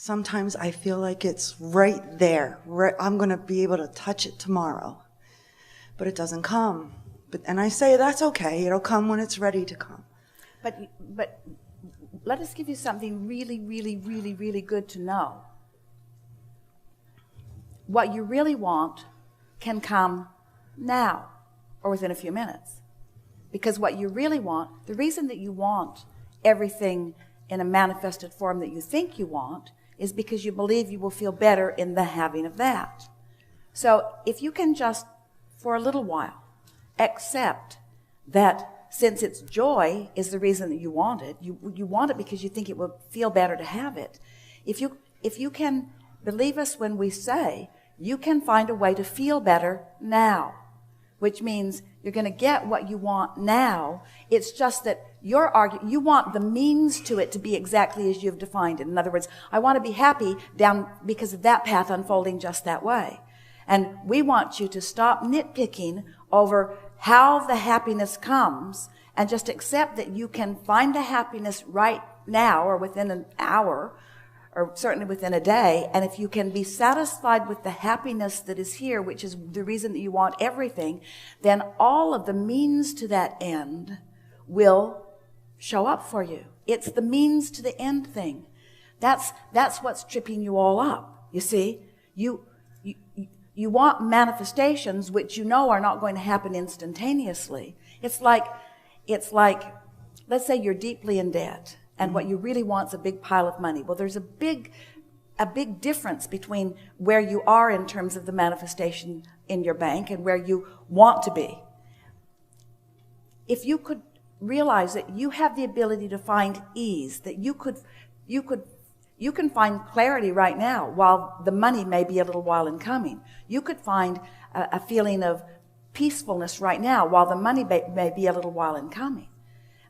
sometimes I feel like it's right there. I'm going to be able to touch it tomorrow. But it doesn't come. And I say, that's okay. It'll come when it's ready to come. But let us give you something really, really, really, really good to know. What you really want can come now or within a few minutes. Because what you really want, the reason that you want everything in a manifested form that you think you want is because you believe you will feel better in the having of that. So if you can just, for a little while, accept that since it's joy is the reason that you want it, you want it because you think it will feel better to have it. If you can believe us when we say you can find a way to feel better now, which means you're going to get what you want now. It's just that you want the means to it to be exactly as you've defined it. In other words, I want to be happy down because of that path unfolding just that way. And we want you to stop nitpicking over how the happiness comes and just accept that you can find the happiness right now or within an hour or certainly within a day. And if you can be satisfied with the happiness that is here, which is the reason that you want everything, then all of the means to that end will show up for you. It's the means to the end thing. That's what's tripping you all up. You see, you want manifestations which you know are not going to happen instantaneously. It's like, let's say you're deeply in debt and what you really want is a big pile of money. Well, there's a big difference between where you are in terms of the manifestation in your bank and where you want to be. If you could realize that you have the ability to find ease, that you can find clarity right now while the money may be a little while in coming. You could find a feeling of peacefulness right now while the money may be a little while in coming.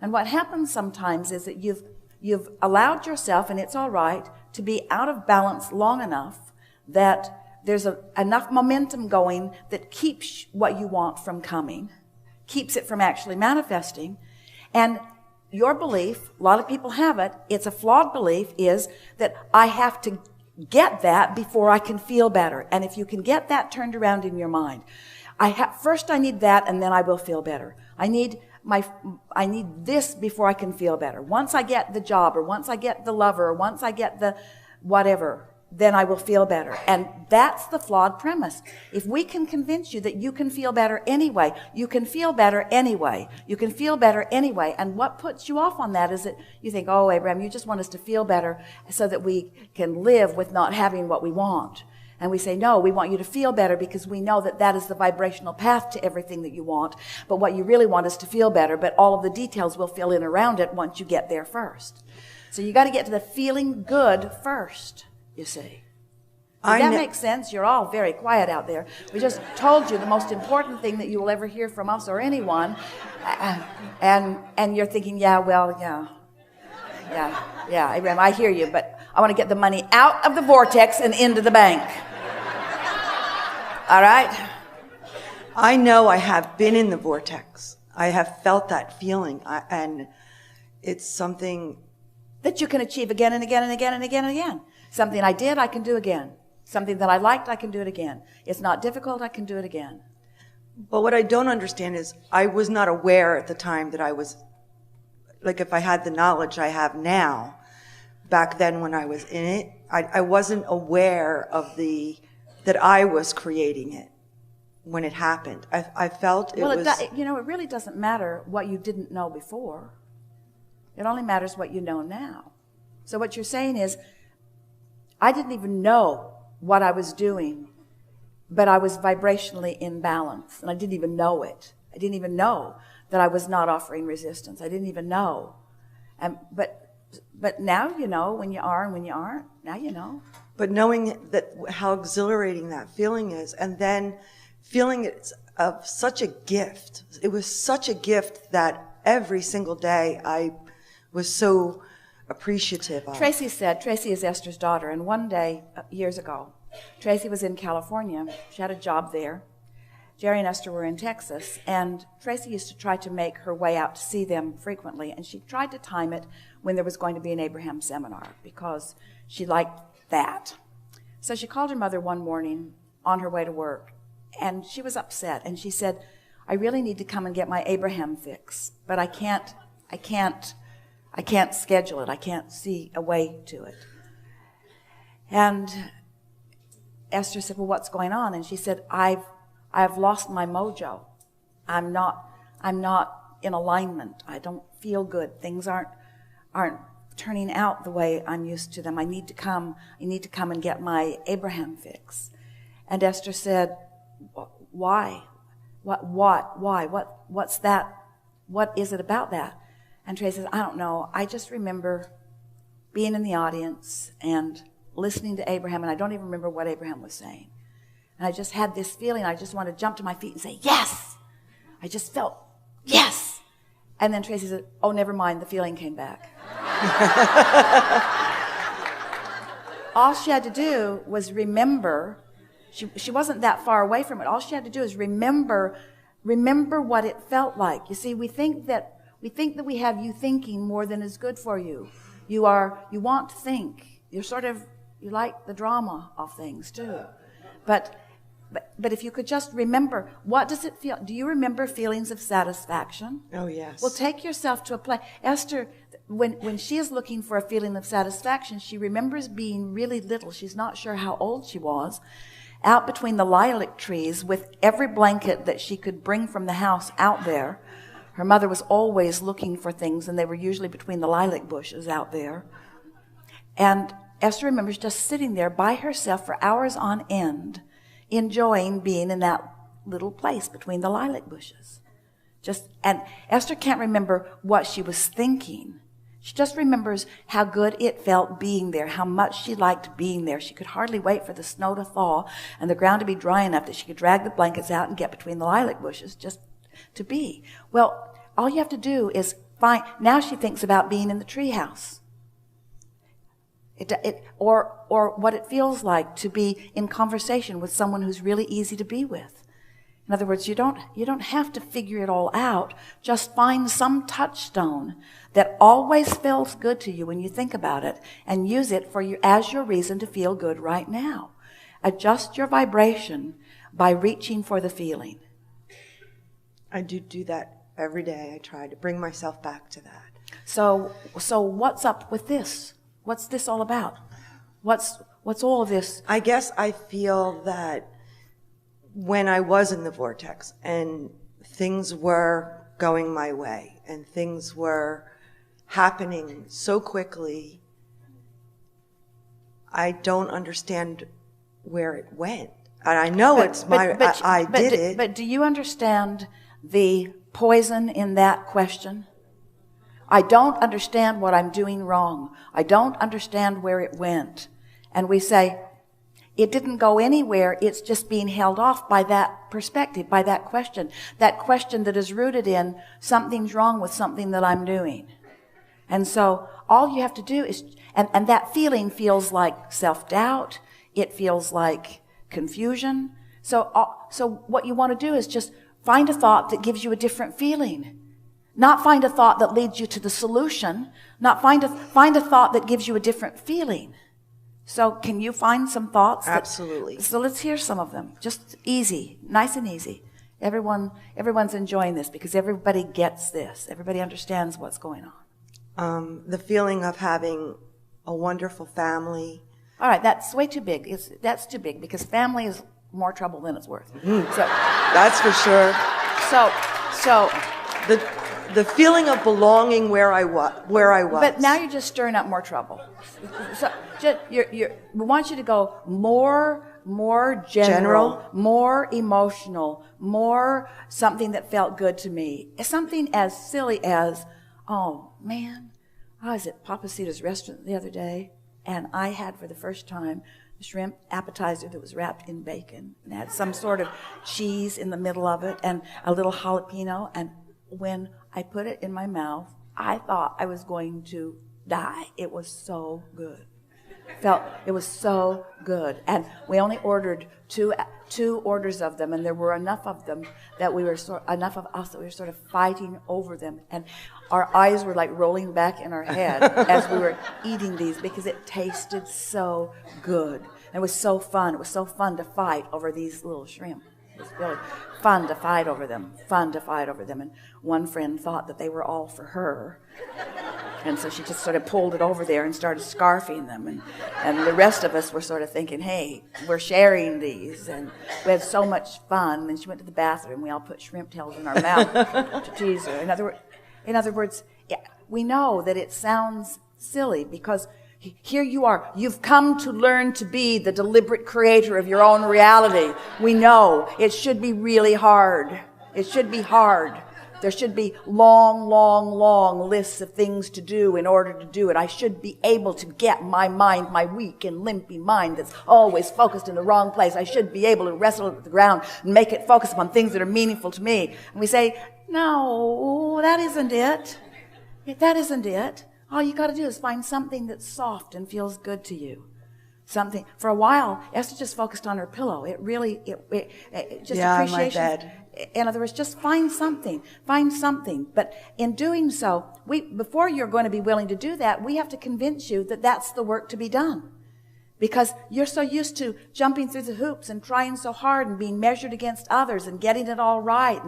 And what happens sometimes is that you've allowed yourself, and it's all right, to be out of balance long enough that there's enough momentum going that keeps what you want from coming, keeps it from actually manifesting. And your belief, a lot of people have it, it's a flawed belief, is that I have to get that before I can feel better. And if you can get that turned around in your mind, first I need that and then I will feel better. I need this before I can feel better. Once I get the job or once I get the lover or once I get the whatever, then I will feel better. And that's the flawed premise. If we can convince you that you can feel better anyway, you can feel better anyway, you can feel better anyway. And what puts you off on that is that you think, oh, Abraham, you just want us to feel better so that we can live with not having what we want. And we say, no, we want you to feel better because we know that that is the vibrational path to everything that you want. But what you really want is to feel better, but all of the details will fill in around it once you get there first. So you got to get to the feeling good first. You see. Does that make sense? You're all very quiet out there. We just told you the most important thing that you will ever hear from us or anyone. And you're thinking, yeah, Abraham, I hear you, but I want to get the money out of the vortex and into the bank. All right? I know I have been in the vortex. I have felt that feeling. And it's something that you can achieve again and again and again and again and again. Something I did, I can do again. Something that I liked, I can do it again. It's not difficult, I can do it again. But what I don't understand is I was not aware at the time that I was, like if I had the knowledge I have now, back then when I was in it, I wasn't aware of that I was creating it when it happened. I felt it was... Well, it really doesn't matter what you didn't know before. It only matters what you know now. So what you're saying is, I didn't even know what I was doing, but I was vibrationally in balance, and I didn't even know it. I didn't even know that I was not offering resistance. I didn't even know. But now you know when you are and when you aren't. Now you know. But knowing that how exhilarating that feeling is, and then feeling it's of such a gift. It was such a gift that every single day I was so appreciative of. Tracy is Esther's daughter, and one day, years ago, Tracy was in California. She had a job there. Jerry and Esther were in Texas, and Tracy used to try to make her way out to see them frequently, and she tried to time it when there was going to be an Abraham seminar because she liked that. So she called her mother one morning on her way to work, and she was upset, and she said, I really need to come and get my Abraham fix, but I can't schedule it. I can't see a way to it. And Esther said, well, what's going on? And she said, I've lost my mojo. I'm not in alignment. I don't feel good. Things aren't turning out the way I'm used to them. I need to come and get my Abraham fix. And Esther said, why? Why? What's that? What is it about that? And Trey says, I don't know. I just remember being in the audience and listening to Abraham, and I don't even remember what Abraham was saying. And I just had this feeling. I just wanted to jump to my feet and say, yes! I just felt, yes! And then Tracy said, oh, never mind. The feeling came back. All she had to do was remember. She wasn't that far away from it. All she had to do is remember what it felt like. You see, we think that we have you thinking more than is good for you. You want to think. You like the drama of things too. But if you could just remember, what does it feel? Do you remember feelings of satisfaction? Oh, yes. Well, take yourself to a place. Esther, when she is looking for a feeling of satisfaction, she remembers being really little. She's not sure how old she was, out between the lilac trees with every blanket that she could bring from the house out there. Her mother was always looking for things, and they were usually between the lilac bushes out there. And Esther remembers just sitting there by herself for hours on end, enjoying being in that little place between the lilac bushes. And Esther can't remember what she was thinking. She just remembers how good it felt being there, how much she liked being there. She could hardly wait for the snow to thaw and the ground to be dry enough that she could drag the blankets out and get between the lilac bushes just to be. Well, all you have to do is find. Now she thinks about being in the treehouse. Or what it feels like to be in conversation with someone who's really easy to be with. In other words, you don't have to figure it all out. Just find some touchstone that always feels good to you when you think about it, and use it as your reason to feel good right now. Adjust your vibration by reaching for the feeling. I do that every day. I try to bring myself back to that. So what's up with this? What's this all about? What's all of this? I guess I feel that when I was in the vortex and things were going my way and things were happening so quickly, I don't understand where it went. And I know I did it. But do you understand the poison in that question? I don't understand what I'm doing wrong. I don't understand where it went. And we say, it didn't go anywhere. It's just being held off by that perspective, by that question that is rooted in something's wrong with something that I'm doing. And so all you have to do is, and that feeling feels like self-doubt. It feels like confusion. So what you want to do is just find a thought that gives you a different feeling. Not find a thought that leads you to the solution. Not find a thought that gives you a different feeling. So can you find some thoughts? Absolutely. So let's hear some of them. Just easy, nice and easy. Everyone's enjoying this because everybody gets this. Everybody understands what's going on. The feeling of having a wonderful family. All right, that's way too big. That's too big because family is more trouble than it's worth. So that's for sure. So the feeling of belonging where I was. But now you're just stirring up more trouble. So we want you to go more general, more emotional, more something that felt good to me. Something as silly as, oh man, I was at Papacito's restaurant the other day, and I had for the first time a shrimp appetizer that was wrapped in bacon and had some sort of cheese in the middle of it and a little jalapeno. And when I put it in my mouth, I thought I was going to die. It was so good. It was so good. And we only ordered two orders of them, and there were enough of them that enough of us that we were sort of fighting over them. And our eyes were like rolling back in our head as we were eating these because it tasted so good. And it was so fun. It was so fun to fight over these little shrimp. It was really fun to fight over them. And one friend thought that they were all for her. And so she just sort of pulled it over there and started scarfing them. And the rest of us were sort of thinking, hey, we're sharing these. And we had so much fun. And she went to the bathroom. We all put shrimp tails in our mouth to tease her. In other words, we know that it sounds silly because here you are. You've come to learn to be the deliberate creator of your own reality. We know it should be really hard. It should be hard. There should be long lists of things to do in order to do it. I should be able to get my mind, my weak and limpy mind that's always focused in the wrong place. I should be able to wrestle it with the ground and make it focus upon things that are meaningful to me. And we say, no, that isn't it. That isn't it. All you got to do is find something that's soft and feels good to you. Something. For a while, Esther just focused on her pillow. It just appreciation. My bed. In other words, just find something. But in doing so, before you're going to be willing to do that, we have to convince you that that's the work to be done. Because you're so used to jumping through the hoops and trying so hard and being measured against others and getting it all right.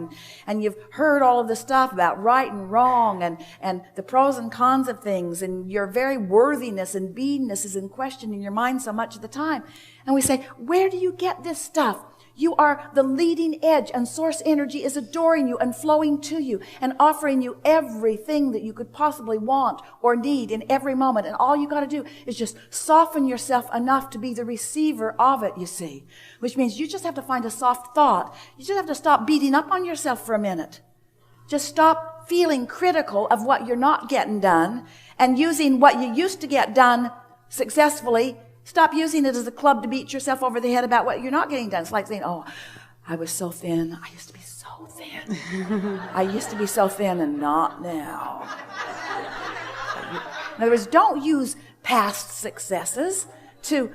And you've heard all of the stuff about right and wrong and the pros and cons of things. And your very worthiness and beingness is in question in your mind so much of the time. And we say, where do you get this stuff? You are the leading edge, and source energy is adoring you and flowing to you and offering you everything that you could possibly want or need in every moment. And all you got to do is just soften yourself enough to be the receiver of it, you see. Which means you just have to find a soft thought. You just have to stop beating up on yourself for a minute. Just stop feeling critical of what you're not getting done and using what you used to get done successfully. Stop using it as a club to beat yourself over the head about what you're not getting done. It's like saying, oh, I was so thin. I used to be so thin. I used to be so thin and not now. In other words, don't use past successes to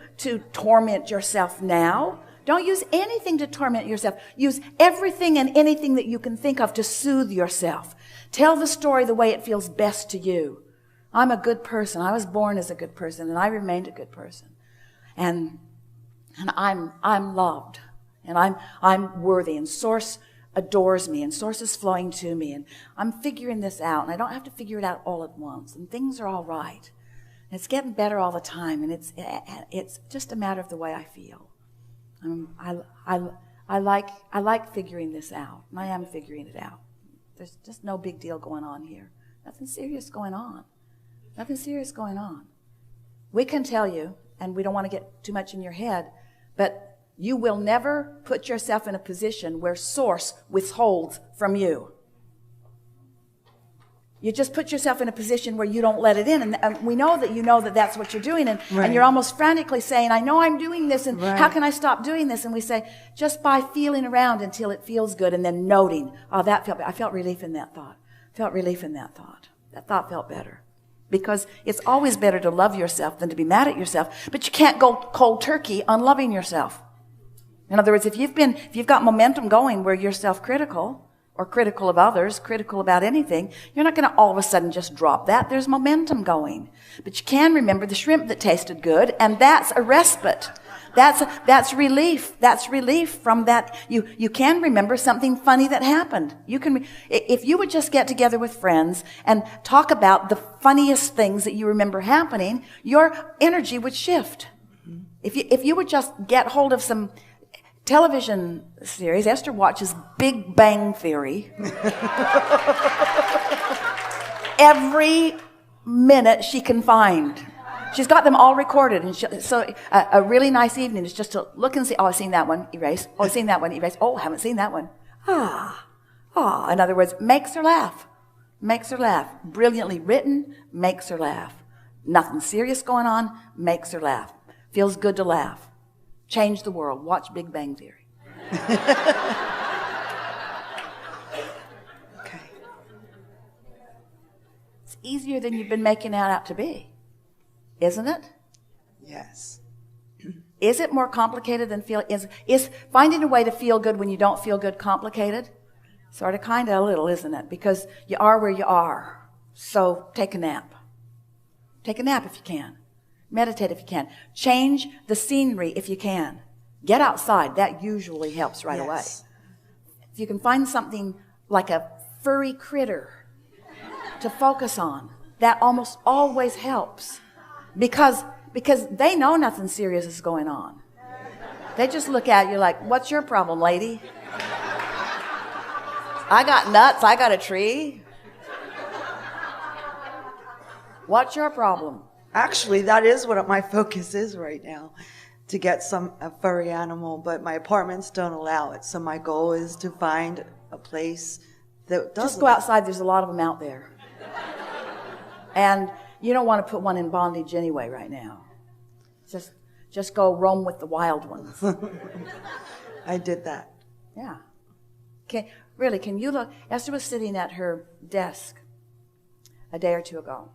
torment yourself now. Don't use anything to torment yourself. Use everything and anything that you can think of to soothe yourself. Tell the story the way it feels best to you. I'm a good person. I was born as a good person, and I remained a good person. And I'm loved, and I'm worthy, and Source adores me, and Source is flowing to me, and I'm figuring this out, and I don't have to figure it out all at once, and things are all right. And it's getting better all the time, and it's just a matter of the way I feel. I like figuring this out, and I am figuring it out. There's just no big deal going on here. Nothing serious going on. Nothing serious going on. We can tell you, and we don't want to get too much in your head, but you will never put yourself in a position where Source withholds from you. You just put yourself in a position where you don't let it in. And we know that that's what you're doing. And you're almost frantically saying, I know I'm doing this, and how can I stop doing this? And we say, just by feeling around until it feels good and then noting, oh, I felt relief in that thought. That thought felt better. Because it's always better to love yourself than to be mad at yourself. But you can't go cold turkey on loving yourself. In other words, if you've got momentum going where you're self-critical or critical of others, critical about anything, you're not going to all of a sudden just drop that. There's momentum going. But you can remember the shrimp that tasted good, and that's a respite. That's relief. That's relief from that. You can remember something funny that happened. If you would just get together with friends and talk about the funniest things that you remember happening, your energy would shift. If you would just get hold of some television series, Esther watches Big Bang Theory. Every minute she can find. She's got them all recorded, and so a really nice evening is just to look and see, oh, I've seen that one, erase. Oh, I've seen that one, erase. Oh, I haven't seen that one. In other words, makes her laugh. Brilliantly written, makes her laugh. Nothing serious going on, makes her laugh. Feels good to laugh. Change the world. Watch Big Bang Theory. Okay. It's easier than you've been making it out to be. Isn't it? Yes. Is it more complicated than is finding a way to feel good when you don't feel good complicated? Sort of, kind of, a little, isn't it? Because you are where you are. So take a nap. Take a nap if you can. Meditate if you can. Change the scenery if you can. Get outside. That usually helps right away. If you can find something like a furry critter to focus on, that almost always helps. Because they know nothing serious is going on. They just look at you like, what's your problem, lady? I got nuts. I got a tree. What's your problem? Actually, that is what my focus is right now, to get a furry animal, but my apartments don't allow it. So my goal is to find a place that does. Just go outside. There's a lot of them out there. And you don't want to put one in bondage anyway right now. Just go roam with the wild ones. I did that. Yeah. Can you look? Esther was sitting at her desk a day or two ago,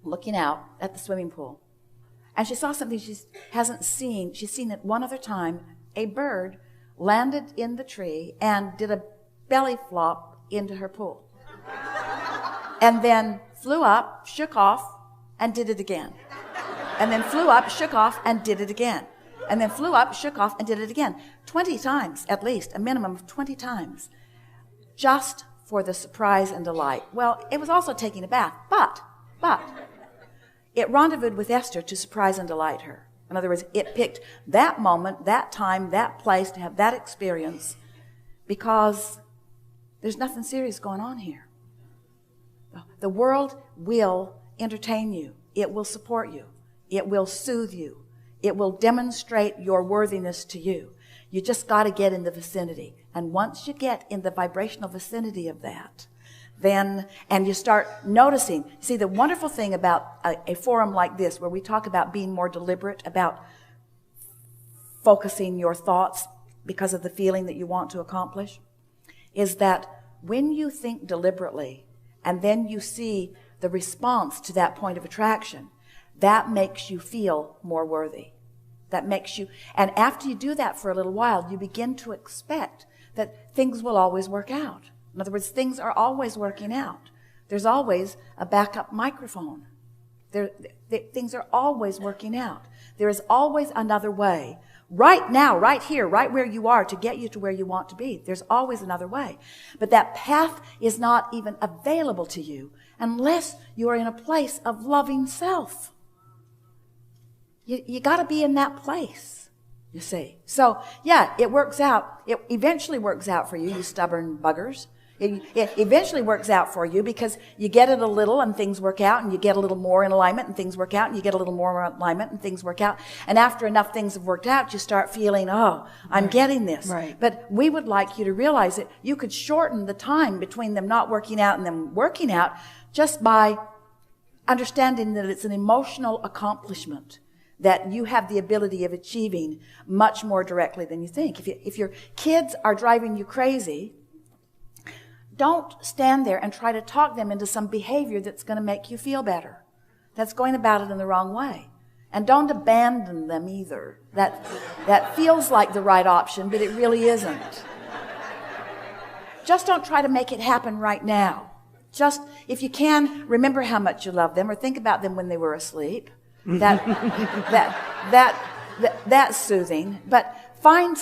looking out at the swimming pool. And she saw something she hasn't seen. She's seen it one other time. A bird landed in the tree and did a belly flop into her pool. And then flew up, shook off, and did it again. And then flew up, shook off, and did it again. And then flew up, shook off, and did it again. 20 times, at least, a minimum of 20 times. Just for the surprise and delight. Well, it was also taking a bath, but it rendezvoused with Esther to surprise and delight her. In other words, it picked that moment, that time, that place to have that experience because there's nothing serious going on here. The world will entertain you. It will support you. It will soothe you. It will demonstrate your worthiness to you. You just got to get in the vicinity. And once you get in the vibrational vicinity of that, and you start noticing. See, the wonderful thing about a forum like this, where we talk about being more deliberate, about focusing your thoughts because of the feeling that you want to accomplish, is that when you think deliberately and then you see the response to that point of attraction, that makes you feel more worthy. That makes you, and after you do that for a little while, you begin to expect that things will always work out. In other words, things are always working out. There's always a backup microphone. Things are always working out. There is always another way. Right now, right here, right where you are, to get you to where you want to be. There's always another way. But that path is not even available to you unless you are in a place of loving self. You got to be in that place, you see. So, yeah, it works out. It eventually works out for you, you stubborn buggers. It eventually works out for you because you get it a little and things work out, and you get a little more in alignment and things work out, and you get a little more in alignment and things work out. And after enough things have worked out, you start feeling, oh, I'm getting this. Right. But we would like you to realize that you could shorten the time between them not working out and them working out just by understanding that it's an emotional accomplishment that you have the ability of achieving much more directly than you think. If your kids are driving you crazy, don't stand there and try to talk them into some behavior that's going to make you feel better. That's going about it in the wrong way. And don't abandon them either. That feels like the right option, but it really isn't. Just don't try to make it happen right now. Just, if you can, remember how much you love them or think about them when they were asleep. That's soothing. But find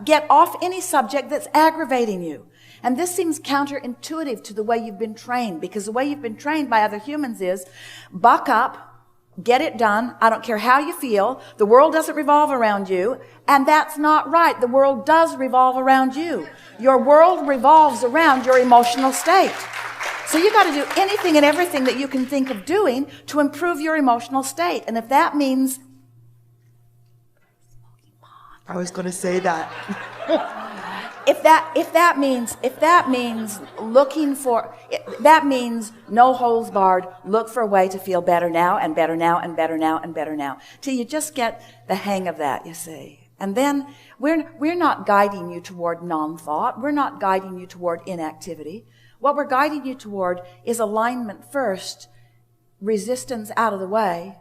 get off any subject that's aggravating you. And this seems counterintuitive to the way you've been trained, because the way you've been trained by other humans is buck up, get it done. I don't care how you feel. The world doesn't revolve around you. And that's not right. The world does revolve around you. Your world revolves around your emotional state. So you got to do anything and everything that you can think of doing to improve your emotional state. And if that means... I was going to say that. If that means looking for, that means no holds barred, look for a way to feel better now and better now and better now and better now, till you just get the hang of that, you see. And then we're not guiding you toward non-thought. We're not guiding you toward inactivity. What we're guiding you toward is alignment first, resistance out of the way,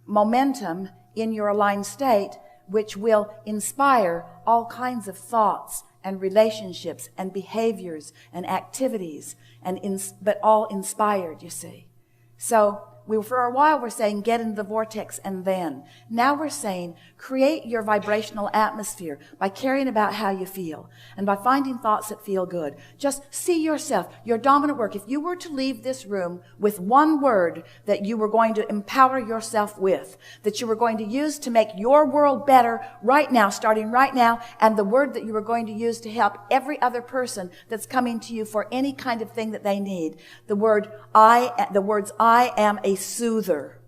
momentum in your aligned state, which will inspire all kinds of thoughts and relationships and behaviors and activities, but all inspired, you see. So for a while we're saying get into the vortex, and then. Now we're saying create your vibrational atmosphere by caring about how you feel and by finding thoughts that feel good. Just see yourself, your dominant work. If you were to leave this room with one word that you were going to empower yourself with, that you were going to use to make your world better right now, starting right now, and the word that you were going to use to help every other person that's coming to you for any kind of thing that they need, the words I am a soother.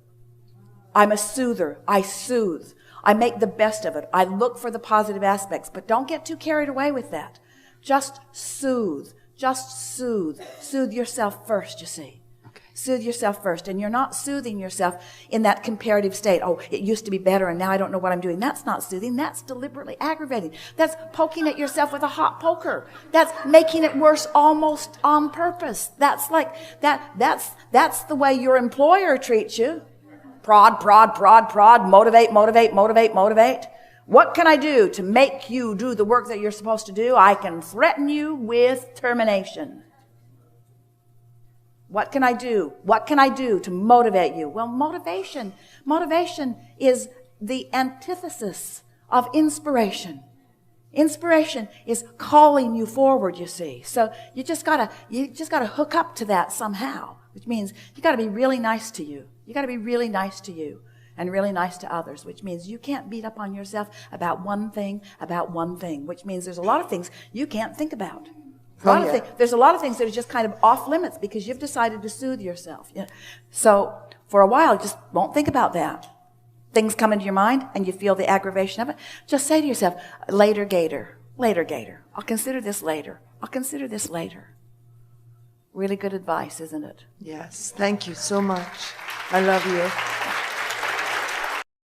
I'm a soother. I soothe. I make the best of it. I look for the positive aspects, but don't get too carried away with that. Just soothe. Just soothe. Soothe yourself first, you see. Okay. Soothe yourself first. And you're not soothing yourself in that comparative state. Oh, it used to be better and now I don't know what I'm doing. That's not soothing. That's deliberately aggravating. That's poking at yourself with a hot poker. That's making it worse almost on purpose. That's like, that's the way your employer treats you. Prod, motivate. What can I do to make you do the work that you're supposed to do? I can threaten you with termination. What can I do? What can I do to motivate you? Well, motivation is the antithesis of inspiration. Inspiration is calling you forward, you see. So you just gotta hook up to that somehow, which means you gotta be really nice to you. You gotta be really nice to you and really nice to others, which means you can't beat up on yourself about one thing, which means there's a lot of things you can't think about. There's a lot of things that are just kind of off limits because you've decided to soothe yourself. Yeah. So for a while, just won't think about that. Things come into your mind and you feel the aggravation of it. Just say to yourself, later, Gator. I'll consider this later. Really good advice, isn't it? Yes. Thank you so much. I love you.